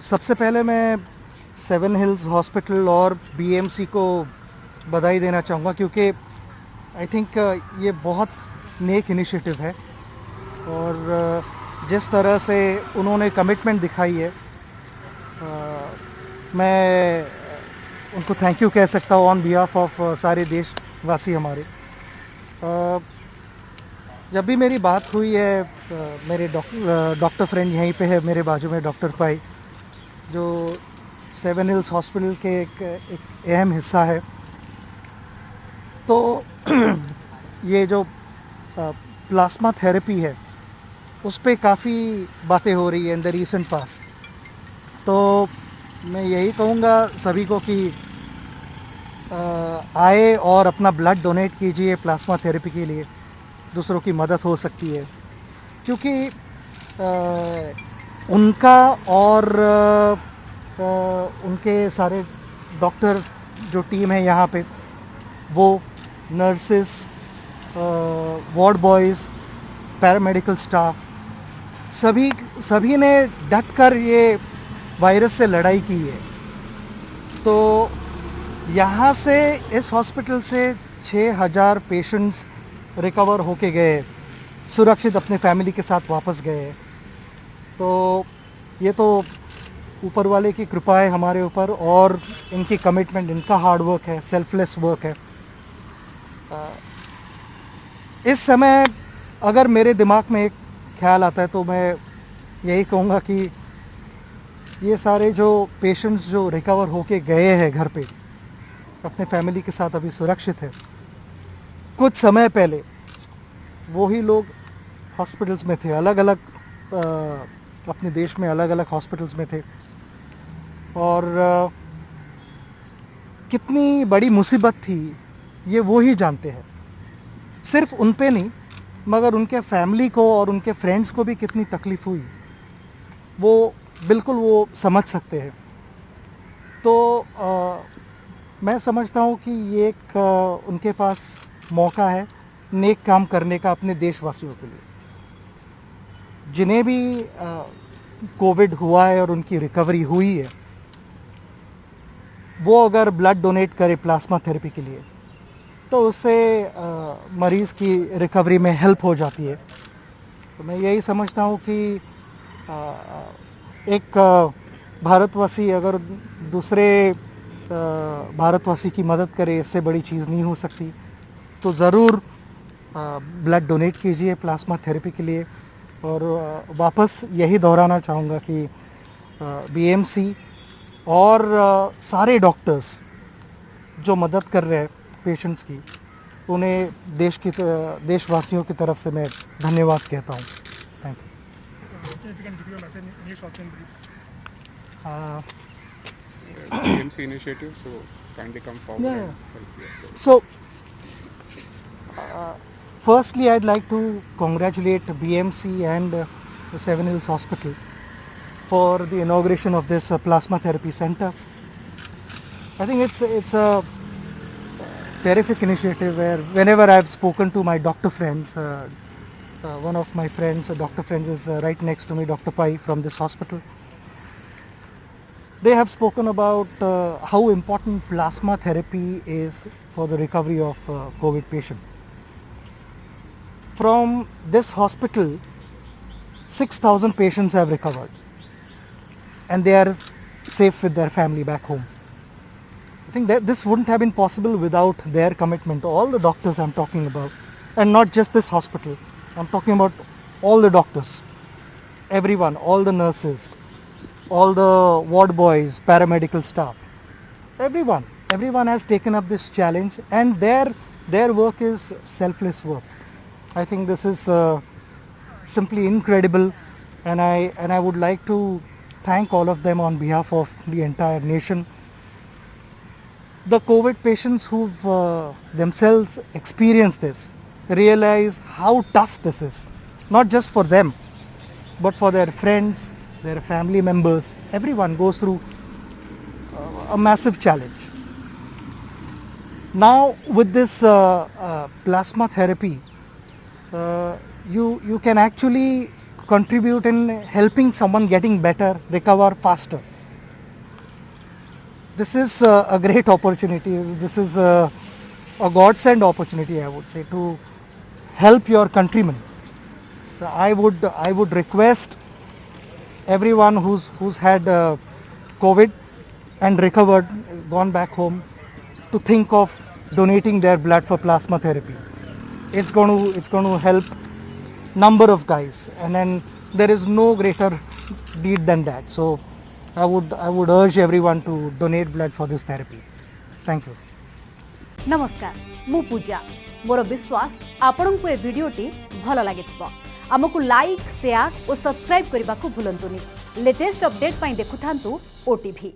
सबसे पहले मैं सेवन हिल्स हॉस्पिटल और बीएमसी को बधाई देना चाहूँगा, क्योंकि आई थिंक ये बहुत नेक इनिशिएटिव है। और जिस तरह से उन्होंने कमिटमेंट दिखाई है, मैं उनको थैंक यू कह सकता हूँ ऑन बिहाफ ऑफ सारे देशवासी हमारे। जब भी मेरी बात हुई है, मेरे डॉक्टर फ्रेंड यहीं पे है मेरे बाजू में, डॉक्टर पाई, जो सेवन हिल्स हॉस्पिटल के एक अहम हिस्सा है। तो ये जो प्लाज्मा थेरेपी है उस पर काफ़ी बातें हो रही है इन द रीसेंट पास। तो मैं यही कहूँगा सभी को कि आए और अपना ब्लड डोनेट कीजिए प्लाज्मा थेरेपी के लिए, दूसरों की मदद हो सकती है। क्योंकि उनका और उनके सारे डॉक्टर जो टीम है यहाँ पे, वो nurses, ward boys, paramedical staff, सभी ने डट कर ये वायरस से लड़ाई की है। तो यहाँ से, इस हॉस्पिटल से 6000 पेशेंट्स रिकवर होके गए, सुरक्षित अपने फैमिली के साथ वापस गए। तो ये तो ऊपर वाले की कृपा है हमारे ऊपर, और इनकी कमिटमेंट, इनका हार्ड वर्क है, सेल्फलेस वर्क है। इस समय अगर मेरे दिमाग में एक ख्याल आता है तो मैं यही कहूँगा कि ये सारे जो पेशेंट्स जो रिकवर होके गए हैं घर पे अपने फैमिली के साथ, अभी सुरक्षित है, कुछ समय पहले वही लोग हॉस्पिटल्स में थे, अलग अलग अपने देश में अलग अलग हॉस्पिटल्स में थे। और कितनी बड़ी मुसीबत थी ये वो ही जानते हैं। सिर्फ उन पे नहीं, मगर उनके फैमिली को और उनके फ्रेंड्स को भी कितनी तकलीफ़ हुई, वो बिल्कुल वो समझ सकते हैं। तो मैं समझता हूँ कि ये एक उनके पास मौका है नेक काम करने का अपने देशवासियों के लिए। जिन्हें भी कोविड हुआ है और उनकी रिकवरी हुई है, वो अगर ब्लड डोनेट करे प्लाज्मा थेरेपी के लिए, तो उससे मरीज़ की रिकवरी में हेल्प हो जाती है। तो मैं यही समझता हूँ कि एक भारतवासी अगर दूसरे भारतवासी की मदद करे, इससे बड़ी चीज़ नहीं हो सकती। तो ज़रूर ब्लड डोनेट कीजिए प्लाज्मा थेरेपी के लिए। और वापस यही दोहराना चाहूँगा कि बीएमसी और सारे डॉक्टर्स जो मदद कर रहे हैं पेशेंट्स की, उन्हें देशवासियों की तरफ से मैं धन्यवाद कहता हूँ। Thank you. TMC initiative, so kindly come forward Yeah. and help you. So, firstly, I'd like to congratulate BMC and the Seven Hills Hospital for the inauguration of this plasma therapy center. I think it's a terrific initiative where whenever I've spoken to my doctor friends, one of my friends, doctor friends is right next to me, Dr. Pai from this hospital. They have spoken about how important plasma therapy is for the recovery of COVID patient. From this hospital, 6,000 patients have recovered and they are safe with their family back home. I think that this wouldn't have been possible without their commitment. All the doctors I'm talking about, and not just this hospital, I'm talking about all the doctors, everyone, all the nurses, all the ward boys, paramedical staff, everyone has taken up this challenge, and their work is selfless work. I think this is simply incredible, and I would like to thank all of them on behalf of the entire nation. The COVID patients who've themselves experienced this realize how tough this is, not just for them, but for their friends, their family members. Everyone goes through a massive challenge. Now with this plasma therapy, you can actually contribute in helping someone getting better, recover faster. this is a great opportunity. This is a godsend opportunity, I would say, to help your countrymen. So I would request everyone who's had COVID and recovered, gone back home, to think of donating their blood for plasma therapy. It's going to help number of guys, and then there is no greater deed than that. So I would urge everyone to donate blood for this therapy. Thank you. नमस्कार मु पूजा मोर विश्वास आपन को ए वीडियोटी भल लगे आमको like share और subscribe करने को भूलंतुनि लेटेस्ट अपडेट पाई देखुथांतु ओटीवी।